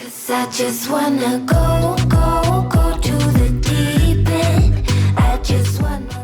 'Cause I just wanna go to the deep end. I just wanna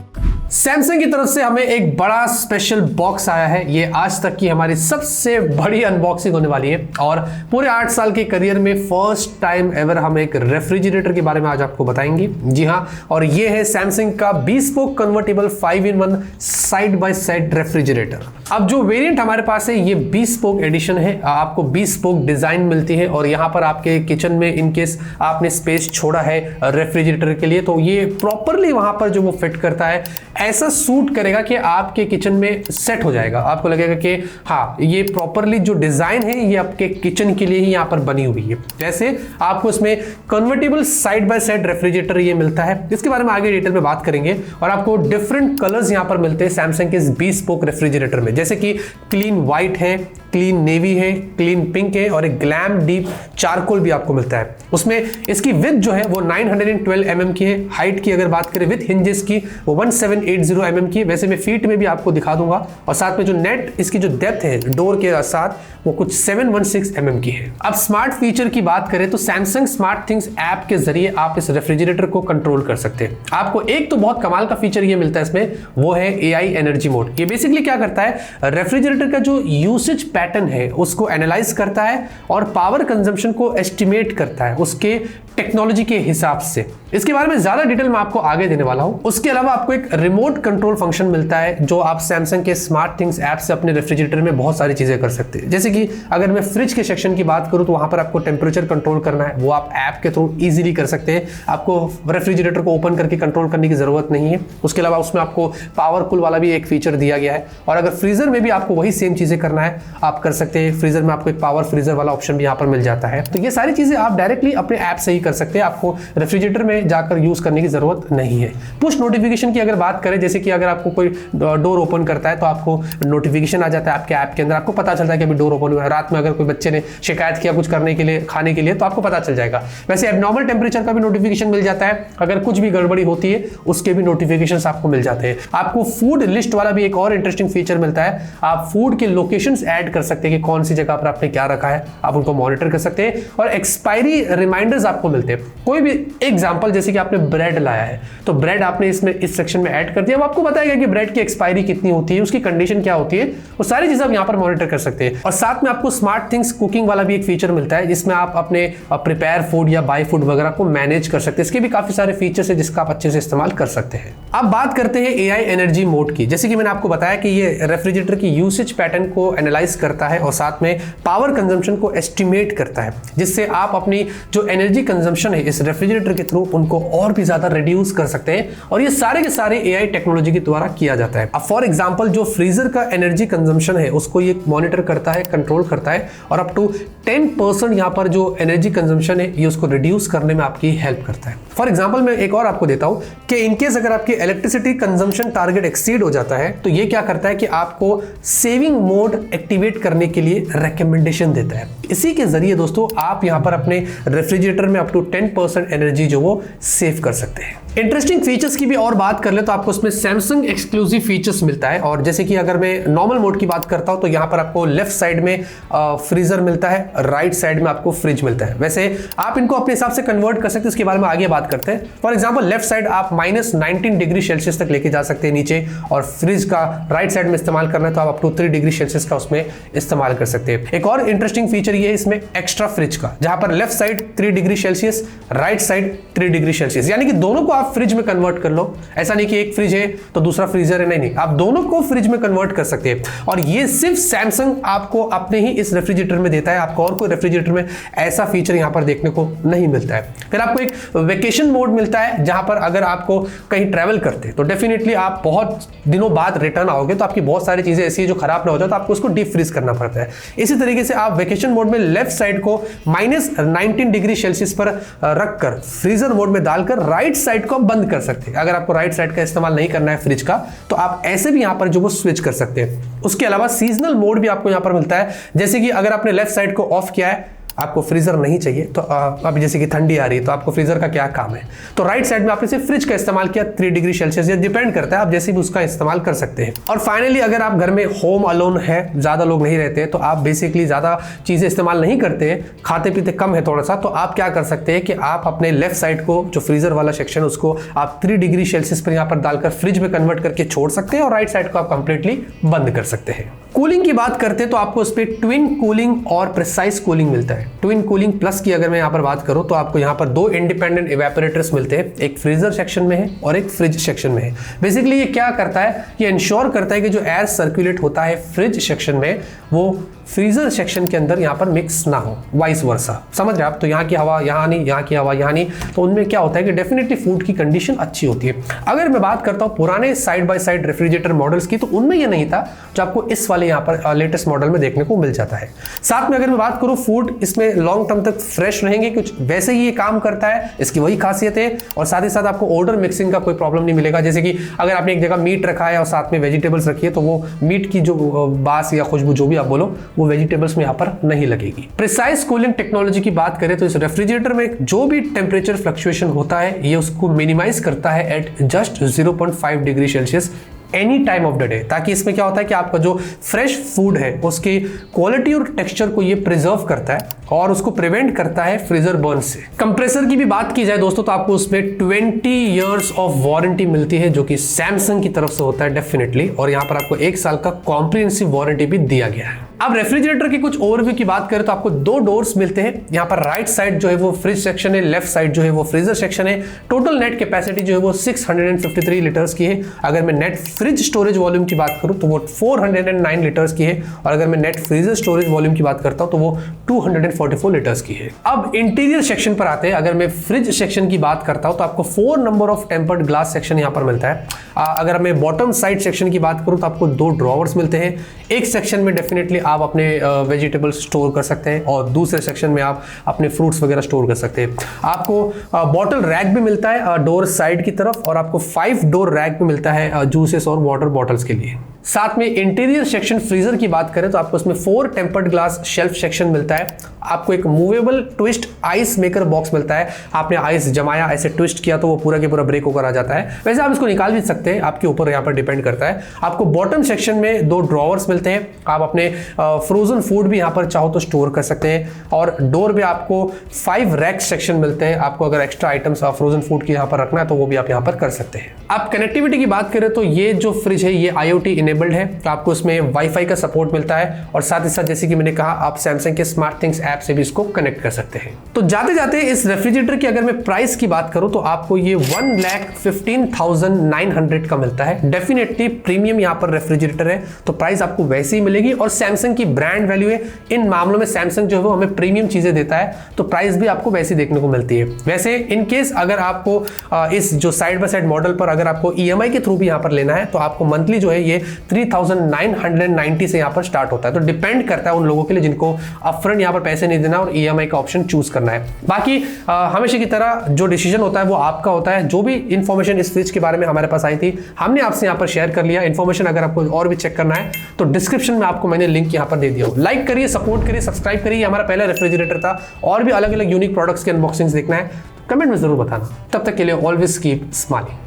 Samsung की तरफ से हमें एक बड़ा स्पेशल बॉक्स आया है। ये आज तक की हमारी सबसे बड़ी अनबॉक्सिंग होने वाली है और पूरे 8 साल के करियर में फर्स्ट टाइम एवर हम एक रेफ्रिजरेटर के बारे में आज आपको बताएंगे। जी हाँ, और ये है सैमसंग का bespoke convertible 5-in-1 side by side refrigerator. अब जो वेरिएंट हमारे पास है ये bespoke एडिशन है। आपको bespoke डिजाइन मिलती है और यहाँ पर आपके किचन में इनकेस आपने स्पेस छोड़ा है रेफ्रिजरेटर के लिए तो ये प्रॉपरली वहां पर जो वो फिट करता है ऐसा सूट करेगा कि आपके किचन में सेट हो जाएगा। आपको लगेगा कि हाँ, ये प्रॉपरली जो डिजाइन है ये आपके किचन के लिए ही यहाँ पर बनी हुई है। जैसे आपको इसमें convertible side by side refrigerator ये मिलता है, इसके बारे में आगे डिटेल में बात करेंगे। और आपको डिफरेंट कलर्स यहाँ पर मिलते हैं सैमसंग के इस bespoke रेफ्रिजरेटर में, जैसे कि क्लीन व्हाइट है, क्लीन नेवी है, क्लीन पिंक है और एक ग्लैम डीप चारकोल भी आपको मिलता है। उसमें इसकी विड्थ जो है वो 912 mm की है। हाइट की अगर बात करें विद हिंजेस की वो 1780 mm की है। वैसे मैं फीट में भी आपको दिखा दूंगा और साथ में जो नेट इसकी जो डेप्थ है डोर के साथ वो कुछ 716 mm की है। अब स्मार्ट फीचर की बात करें तो सैमसंग स्मार्ट थिंग्स ऐप के जरिए आप इस रेफ्रिजरेटर को कंट्रोल कर सकते हैं। आपको एक तो बहुत कमाल का फीचर ये मिलता है इसमें, वो है AI एनर्जी मोड। ये बेसिकली क्या करता है, रेफ्रिजरेटर का जो यूसेज पैटर्न है उसको एनालाइज करता है और पावर कंजम्पशन को एस्टिमेट करता है उसके टेक्नोलॉजी के हिसाब से। इसके बारे में ज्यादा डिटेल मैं आपको आगे देने वाला हूं। उसके अलावा आपको एक रिमोट कंट्रोल फंक्शन मिलता है जो आप सैमसंग के स्मार्ट थिंग्स ऐप से अपने रेफ्रिजरेटर में बहुत सारी चीजें कर सकते हैं। जैसे कि अगर मैं फ्रिज के सेक्शन की बात करूं तो वहां पर आपको टेम्परेचर कंट्रोल करना है, वो आप ऐप के थ्रू इजीली कर सकते हैं। आपको रेफ्रिजरेटर को ओपन करके कंट्रोल करने की जरूरत नहीं है। उसके अलावा उसमें आपको पावर कूल वाला भी एक फीचर दिया गया है और अगर फ्रीजर में भी आपको वही सेम चीजें करना है आप कर सकते हैं। फ्रीजर में आपको एक पावर फ्रीजर वाला ऑप्शन भी यहाँ पर मिल जाता है। तो ये सारी चीजें आप डायरेक्टली अपने ऐप से ही कर सकते हैं, आपको रेफ्रिजरेटर में जाकर यूज करने की जरूरत नहीं है। पुश नोटिफिकेशन की अगर बात करें, जैसे कि अगर आपको कोई डोर ओपन करता है तो आपको नोटिफिकेशन आ जाता है आपके ऐप के अंदर, आपको पता चलता है कि अभी डोर ओपन हुआ है। रात में अगर कोई बच्चे ने शिकायत किया कुछ करने के लिए, खाने के लिए, तो आपको पता चल जाएगा। वैसे एबनॉर्मल टेम्परेचर का भी नोटिफिकेशन मिल जाता है, अगर कुछ भी गड़बड़ी होती है उसके भी नोटिफिकेशंस आपको मिल जाते हैं। आपको फूड लिस्ट वाला भी एक और इंटरेस्टिंग फीचर मिलता है। आप फूड के लोकेशंस ऐड कर सकते हैं कि कौन सी जगह पर आपने क्या रखा है, आप उनको मॉनिटर कर सकते हैं और एक्सपायरी रिमाइंडर्स आपको मिलते हैं। कोई भी एग्जांपल जैसे कि आपने ब्रेड लाया है तो ब्रेड आपने इसमें इस सेक्शन में ऐड कर दिया, वो आपको बताएगा कि ब्रेड की एक्सपायरी कितनी होती है, उसकी कंडीशन क्या होती है, वो सारी चीजें आप यहाँ पर मॉनिटर कर सकते हैं। और साथ में आपको स्मार्ट थिंग्स कुकिंग वाला भी एक फीचर मिलता है जिसमें आप अपने प्रिपेयर फूड या बाय फूड वगैरह को मैनेज कर सकते हैं। इसके भी काफी सारे फीचर्स है जिसका आप अच्छे से इस्तेमाल कर सकते हैं। अब बात करते हैं AI एनर्जी मोड की। जैसे कि मैंने आपको बताया कि ये रेफ्रिजरेटर की यूसेज पैटर्न को एनालाइज करता है और साथ में पावर कंजम्पशन को एस्टिमेट करता है, जिससे आप अपनी जो एनर्जी कंजम्पशन है इस रेफ्रिजरेटर के थ्रू उनको और भी ज्यादा रिड्यूस कर सकते हैं और ये सारे के सारे AI टेक्नोलॉजी के द्वारा किया जाता है। अब फॉर एग्जांपल जो फ्रीजर का एनर्जी कंजम्पशन है उसको ये मॉनिटर करता है, कंट्रोल करता है और अप टू 10% यहाँ पर जो एनर्जी कंजम्पशन है ये उसको रिड्यूस करने में आपकी हेल्प करता है। फॉर एग्जांपल मैं एक और आपको देता हूं कि इनकेस अगर आपकी इलेक्ट्रिसिटी कंजम्पशन टारगेट एक्सीड हो जाता है तो ये क्या करता है कि आपको सेविंग मोड एक्टिवेट करने के लिए रिकमेंडेशन देता है। इसी के जरिए दोस्तों आप यहाँ पर अपने रेफ्रिजरेटर में अप टू 10% एनर्जी जो वो सेव कर सकते हैं। इंटरेस्टिंग फीचर्स की भी और बात कर ले तो आपको इसमें सैमसंग एक्सक्लूसिव फीचर्स मिलता है और जैसे कि अगर मैं नॉर्मल मोड की बात करता हूं तो यहाँ पर आपको लेफ्ट साइड में फ्रीजर मिलता है, राइट साइड में आपको फ्रिज मिलता है। वैसे आप इनको अपने हिसाब से कन्वर्ट कर सकते हैं, इसके बारे में आगे बात करते हैं। फॉर एग्जाम्पल लेफ्ट साइड आप -19 डिग्री सेल्सियस तक लेके जा सकते हैं नीचे और फ्रिज का राइट साइड में इस्तेमाल करना है तो आप अप टू 3 डिग्री सेल्सियस का उसमें इस्तेमाल कर सकते हैं। एक और इंटरेस्टिंग फीचर ये है इसमें एक्स्ट्रा फ्रिज का, जहां पर left side 3 degree Celsius, right side 3 degree Celsius, यानी कि दोनों को आप फ्रिज में कन्वर्ट कर लो। ऐसा नहीं कि एक फ्रिज है तो दूसरा फ्रीजर है, नहीं, आप दोनों को फ्रिज में कन्वर्ट कर सकते हैं और ये सिर्फ सैमसंग आपको अपने ही इस रेफ्रिजरेटर में देता है। आपको और कोई रेफ्रिजरेटर में ऐसा फीचर यहां पर देखने को नहीं मिलता है। फिर आपको एक वेकेशन मोड मिलता है जहां पर अगर आपको कहीं ट्रैवल करते हैं तो डेफिनेटली आप बहुत दिनों बाद रिटर्न आओगे तो आपकी बहुत सारी चीजें ऐसी है जो खराब ना हो जाए तो आपको उसको डीप फ्रीज करना पड़ता है। इसी तरीके से आप वेकेशन मोड में लेफ्ट साइड को -19 डिग्री सेल्सियस पर रखकर फ्रीजर मोड में डालकर राइट साइड को बंद कर सकते हैं। अगर आपको राइट साइड का इस्तेमाल नहीं करना है फ्रिज का तो आप ऐसे भी यहां पर जो वो स्विच कर सकते हैं। उसके अलावा सीजनल मोड भी आपको यहां पर मिलता है, जैसे कि अगर आपने लेफ्ट साइड को ऑफ किया है आपको फ्रीजर नहीं चाहिए, तो अभी जैसे कि ठंडी आ रही है तो आपको फ्रीजर का क्या काम है, तो राइट साइड में आपने सिर्फ फ्रिज का इस्तेमाल किया 3 डिग्री सेल्सियस, ये डिपेंड करता है आप जैसे भी उसका इस्तेमाल कर सकते हैं। और फाइनली अगर आप घर में होम अलोन है, ज्यादा लोग नहीं रहते, तो आप बेसिकली ज्यादा चीजें इस्तेमाल नहीं करते हैं, खाते पीते कम है थोड़ा सा, तो आप क्या कर सकते हैं कि आप अपने लेफ्ट साइड को जो फ्रीजर वाला सेक्शन है उसको आप 3 डिग्री सेल्सियस पर यहाँ पर डालकर फ्रिज में कन्वर्ट करके छोड़ सकते हैं और राइट साइड को आप कंप्लीटली बंद कर सकते हैं। कूलिंग की बात करते हैं तो आपको उस पर ट्विन कूलिंग और प्रिसाइज कूलिंग मिलता है। ट्विन कूलिंग प्लस की अगर मैं यहाँ पर बात करूँ तो आपको यहाँ पर 2 इंडिपेंडेंट इवेपोरेटर्स मिलते हैं, एक फ्रीजर सेक्शन में है और एक फ्रिज सेक्शन में है। बेसिकली ये क्या करता है, ये इंश्योर करता है कि जो एयर सर्कुलेट होता है फ्रिज सेक्शन में वो फ्रीजर सेक्शन के अंदर यहाँ पर मिक्स ना हो, वाइस वर्सा, समझ रहे आप। तो यहाँ की हवा यहाँ नहीं, यहाँ की हवा यहाँ नहीं, तो उनमें क्या होता है कि डेफिनेटली फूड की कंडीशन अच्छी होती है। अगर मैं बात करता हूँ पुराने side by side refrigerator models की, तो उनमें ये नहीं था जो आपको इस वाले यहाँ पर लेटेस्ट मॉडल में देखने को मिल जाता है। साथ में अगर मैं बात करूँ फूड इसमें लॉन्ग टर्म तक फ्रेश रहेंगे, कुछ वैसे ही ये काम करता है, इसकी वही खासियत है। और साथ ही साथ आपको ऑर्डर मिक्सिंग का कोई प्रॉब्लम नहीं मिलेगा, जैसे कि अगर आपने एक जगह मीट रखा है और साथ में वेजिटेबल्स रखी है तो वो मीट की जो बास या खुशबू जो भी आप बोलो वो वेजिटेबल्स में यहाँ पर नहीं लगेगी। प्रिसाइज कूलिंग टेक्नोलॉजी की बात करें तो इस रेफ्रिजरेटर में जो भी टेम्परेचर फ्लक्चुएशन होता है ये उसको मिनिमाइज करता है at just 0.5 degree Celsius any time of the day, ताकि इसमें क्या होता है कि आपका जो फ्रेश फूड है उसकी क्वालिटी और टेक्सचर को ये प्रिजर्व करता है और उसको प्रिवेंट करता है फ्रीजर बर्न से। कंप्रेसर की भी बात की जाए दोस्तों तो आपको उसमें 20 इयर्स ऑफ वारंटी मिलती है, जो कि सैमसंग की तरफ से होता है डेफिनेटली, और यहाँ पर आपको 1 साल का कॉम्प्रिहेंसिव वारंटी भी दिया गया है। अब रेफ्रिजरेटर की कुछ ओवरव्यू की बात करें तो आपको 2 डोर्स मिलते हैं। यहाँ पर राइट साइड जो है वो फ्रिज सेक्शन है, लेफ्ट साइड जो है वो फ्रीजर सेक्शन है। टोटल नेट कैपेसिटी जो है वो 653 लीटर्स की है। अगर मैं नेट फ्रिज स्टोरेज वॉल्यूम की बात करूं तो वो 409 लीटर्स की है, और अगर मैं नेट फ्रीजर स्टोरेज वॉल्यूम की बात करता हूं तो वो 244 लीटर्स की है। अब इंटीरियर सेक्शन पर आते हैं। अगर मैं फ्रिज सेक्शन की बात करता हूं तो आपको 4 number of tempered glass section यहाँ पर मिलता है। अगर मैं बॉटम साइड सेक्शन की बात करूं तो आपको 2 ड्रॉवर्स मिलते हैं। एक सेक्शन में डेफिनेटली आप अपने वेजिटेबल्स स्टोर कर सकते हैं और दूसरे सेक्शन में आप अपने फ्रूट्स वगैरह स्टोर कर सकते हैं। आपको बॉटल रैक भी मिलता है डोर साइड की तरफ, और आपको 5 डोर रैक भी मिलता है जूसेस और वाटर बॉटल्स के लिए। साथ में इंटीरियर सेक्शन फ्रीजर की बात करें तो आपको इसमें 4 टेम्पर्ड ग्लास शेल्फ सेक्शन मिलता है। आपको एक movable twist ice maker box मिलता है। आपने आइस जमाया, ऐसे ट्विस्ट किया तो वो पूरा के पूरा ब्रेक होकर आ जाता है। वैसे आप इसको निकाल भी सकते हैं, आपके ऊपर यहाँ पर डिपेंड करता है। आपको बॉटम सेक्शन में 2 ड्रॉवर्स मिलते हैं। आप अपने फ्रोजन फूड भी यहाँ पर चाहो तो स्टोर कर सकते हैं। और डोर पे आपको 5 रैक सेक्शन मिलते हैं। आपको अगर एक्स्ट्रा आइटम्स फ्रोजन फूड के यहाँ पर रखना है तो वो भी आप यहाँ पर कर सकते हैं। आप कनेक्टिविटी की बात करें तो ये जो फ्रिज है ये IoT इनेबल्ड है, तो आपको इसमें वाईफाई का सपोर्ट मिलता है, और साथ ही साथ जैसे कि मैंने कहा आप सैमसंग के स्मार्ट थिंग्स ऐप से भी इसको कनेक्ट कर सकते हैं। तो जाते जाते इस रेफ्रिजरेटर की अगर मैं प्राइस की बात करूं तो आपको ये 1,15,900 का मिलता है। डेफिनेटली प्रीमियम यहाँ पर रेफ्रिजरेटर है तो प्राइस आपको वैसे ही मिलेगी, और सैमसंग की ब्रांड वैल्यू है। इन मामलों में सैमसंग जो है वो हमें प्रीमियम चीजें देता है तो प्राइस भी आपको वैसे देखने को मिलती है। वैसे इन केस अगर आपको इस जो साइड बाय साइड मॉडल पर अगर आपको EMI के थ्रू भी यहाँ पर लेना है तो आपको मंथली जो है ये 3,990 से यहाँ पर स्टार्ट होता है। तो डिपेंड करता है उन लोगों के लिए जिनको अपफ्रंट यहाँ पर पैसे नहीं देना और EMI का ऑप्शन चूज करना है। बाकी हमेशा की तरह जो डिसीजन होता है वो आपका होता है। जो भी इंफॉर्मेशन इस फ्रिज के बारे में हमारे पास आई थी हमने आपसे यहाँ पर शेयर कर लिया। इंफॉर्मेशन अगर आपको और भी चेक करना है तो डिस्क्रिप्शन में आपको मैंने लिंक यहाँ पर दे दिया। लाइक करिए, सपोर्ट करिए, सब्सक्राइब करिए। हमारा पहला रेफ्रिजरेटर था। और भी अलग अलग यूनिक प्रोडक्ट्स के अनबॉक्सिंग्स देखना है कमेंट में जरूर बताना। तब तक के लिए ऑलवेज कीप स्माइलिंग।